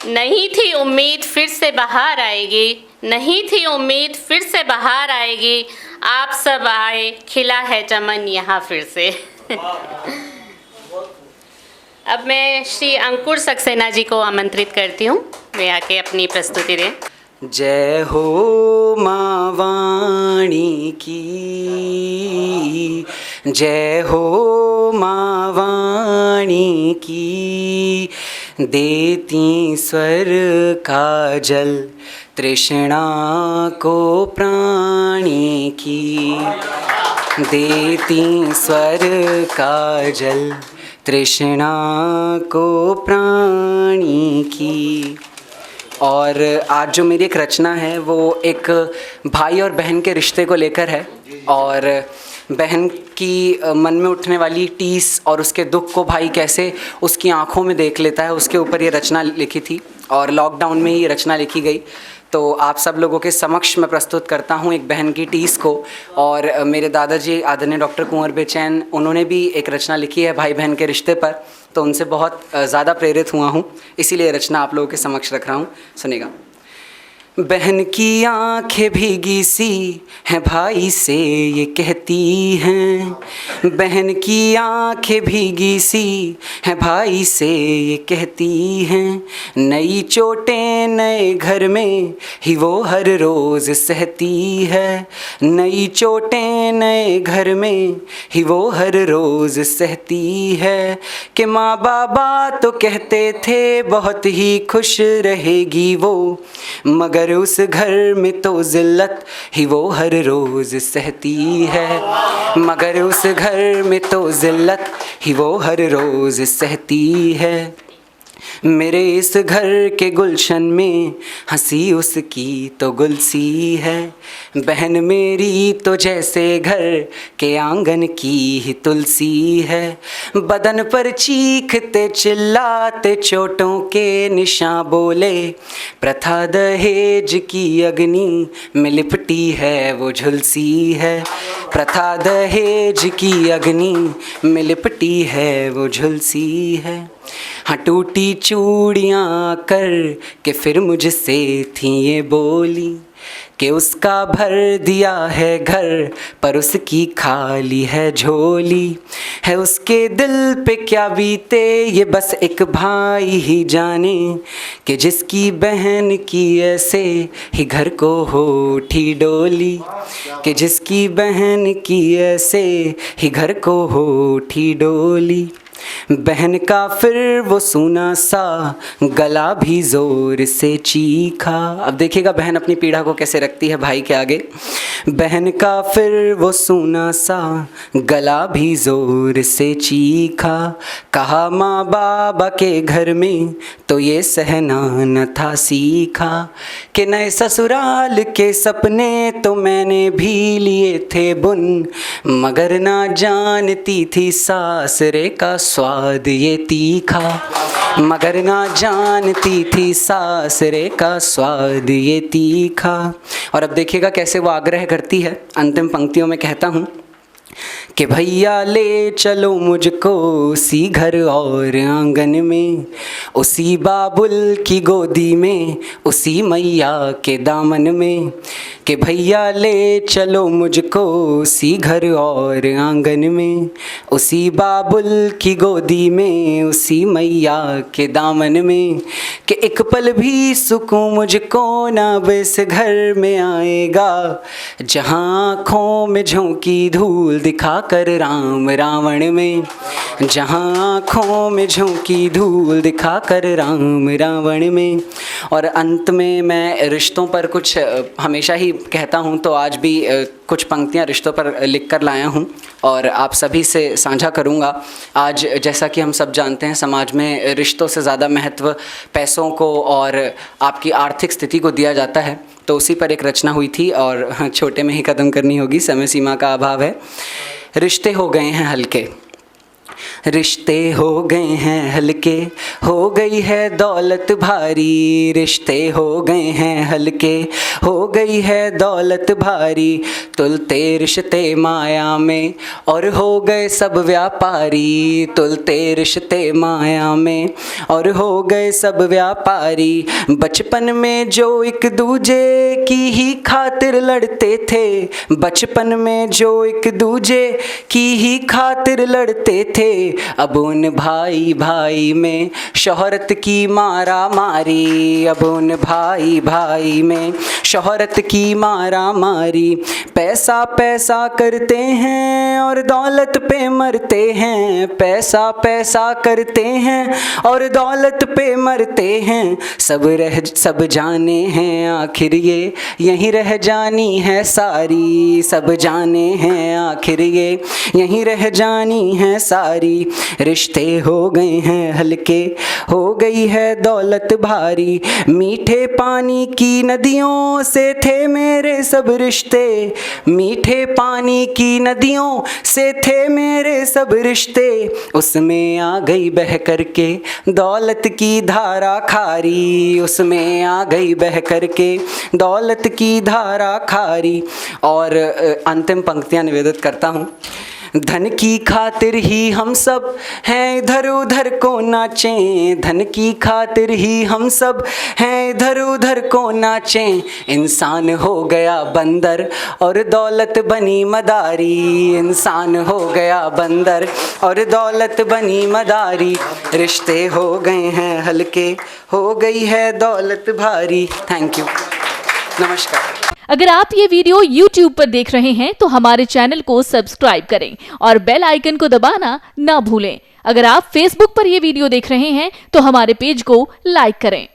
नहीं थी उम्मीद फिर से बहार आएगी, नहीं थी उम्मीद फिर से बहार आएगी, आप सब आए खिला है चमन यहाँ फिर से। अब मैं श्री अंकुर सक्सेना जी को आमंत्रित करती हूँ, वे आके अपनी प्रस्तुति दें। जय हो माँ वाणी की, जय हो माँ वाणी की, देती स्वर का जल तृष्णा को प्राणी की, देती स्वर का जल तृष्णा को प्राणी की। और आज जो मेरी एक रचना है वो एक भाई और बहन के रिश्ते को लेकर है, और बहन की मन में उठने वाली टीस और उसके दुख को भाई कैसे उसकी आंखों में देख लेता है, उसके ऊपर ये रचना लिखी थी और लॉकडाउन में ही ये रचना लिखी गई। तो आप सब लोगों के समक्ष मैं प्रस्तुत करता हूँ एक बहन की टीस को। और मेरे दादाजी आदरणीय डॉक्टर कुंवर बेचैन, उन्होंने भी एक रचना लिखी है भाई बहन के रिश्ते पर, तो उनसे बहुत ज़्यादा प्रेरित हुआ हूँ, इसीलिए रचना आप लोगों के समक्ष रख रहा हूँ, सुनेगा। बहन की आंखें भीगी सी हैं भाई से ये कहती हैं, बहन की आंखें भीगी सी हैं भाई से ये कहती हैं, नई चोटें नए घर में ही वो हर रोज़ सहती है, नई चोटें नए घर में ही वो हर रोज़ सहती है, कि माँ बाबा तो कहते थे बहुत ही खुश रहेगी वो, मगर उस घर में तो ज़िल्लत ही वो हर रोज़ सहती है, मगर उस घर में तो ज़िल्लत ही वो हर रोज़ सहती है। मेरे इस घर के गुलशन में हंसी उसकी तो गुलसी है, बहन मेरी तो जैसे घर के आंगन की ही तुलसी है, बदन पर चीखते चिल्लाते चोटों के निशान बोले, प्रथा दहेज की अग्नि में लिपटी है वो झुलसी है, प्रथा दहेज की अग्नि में लिपटी है वो झुलसी है। हाँ टूटी चूड़ियाँ कर के फिर मुझसे थी ये बोली, कि उसका भर दिया है घर पर उसकी खाली है झोली, है उसके दिल पे क्या बीते ये बस एक भाई ही जाने, कि जिसकी बहन की ऐसे ही घर को हो उठी डोली, कि जिसकी बहन की ऐसे ही घर को हो उठी डोली। बहन का फिर वो सूना सा गला भी ज़ोर से चीखा। अब देखिएगा बहन अपनी पीड़ा को कैसे रखती है भाई के आगे। बहन का फिर वो सूना सा गला भी ज़ोर से चीखा, कहा माँ बाबा के घर में तो ये सहना न था सीखा, कि नए ससुराल के सपने तो मैंने भी लिए थे बुन, मगर ना जानती थी सासरे का स्वाद ये तीखा, मगर ना जानती थी सासरे का स्वाद ये तीखा। और अब देखिएगा कैसे वो आग्रह करती है, अंतिम पंक्तियों में कहता हूँ कि भैया ले चलो मुझको उसी घर और आंगन में, उसी बाबुल की गोदी में, उसी मैया के दामन में, कि भैया ले चलो मुझको उसी घर और आंगन में, उसी बाबुल की गोदी में, उसी मैया के दामन में, कि एक पल भी सुकून मुझको ना बस घर में आएगा, जहाँ आँखों में झोंकी धूल दिखाकर राम रावण में, जहाँ आँखों में झोंकी धूल दिखाकर राम रावण में। और अंत में मैं रिश्तों पर कुछ हमेशा ही कहता हूँ, तो आज भी कुछ पंक्तियाँ रिश्तों पर लिख कर लाया हूँ और आप सभी से साझा करूँगा। आज जैसा कि हम सब जानते हैं समाज में रिश्तों से ज़्यादा महत्व पैसों को और आपकी आर्थिक स्थिति को दिया जाता है, तो उसी पर एक रचना हुई थी और छोटे में ही ख़त्म करनी होगी, समय सीमा का अभाव है। रिश्ते हो गए हैं हल्के, रिश्ते हो गए हैं हल्के, हो गई है दौलत भारी, रिश्ते हो गए हैं हल्के, हो गई है दौलत भारी, तुलते रिश्ते माया में और हो गए सब व्यापारी, तुलते रिश्ते माया में और हो गए सब व्यापारी। बचपन में जो एक दूजे की ही खातिर लड़ते थे, बचपन में जो एक दूजे की ही खातिर लड़ते थे, अब उन भाई भाई में शोहरत की मारा मारी, अब उन भाई भाई में शोहरत की मारा मारी। पैसा पैसा करते हैं और दौलत पे मरते हैं, पैसा पैसा करते हैं और दौलत पे मरते हैं, सब जाने हैं आखिर ये यहीं रह जानी है सारी, सब जाने हैं आखिर ये यहीं रह जानी है सारी। रिश्ते हो गए हैं हल्के, हो गई है दौलत भारी, मीठे पानी की नदियों से थे मेरे सब रिश्ते, मीठे पानी की नदियों से थे मेरे सब रिश्ते, उसमें आ गई बह करके दौलत की धारा खारी, उसमें आ गई बह करके दौलत की धारा खारी। और अंतिम पंक्तियां निवेदित करता हूँ। धन की खातिर ही हम सब हैं इधर उधर को नाचें, धन की खातिर ही हम सब हैं इधर उधर को नाचें, इंसान हो गया बंदर और दौलत बनी मदारी, इंसान हो गया बंदर और दौलत बनी मदारी। रिश्ते हो गए हैं हल्के, हो गई है दौलत भारी। थैंक यू, नमस्कार। अगर आप ये वीडियो YouTube पर देख रहे हैं तो हमारे चैनल को सब्सक्राइब करें और बेल आइकन को दबाना ना भूलें। अगर आप Facebook पर ये वीडियो देख रहे हैं तो हमारे पेज को लाइक करें।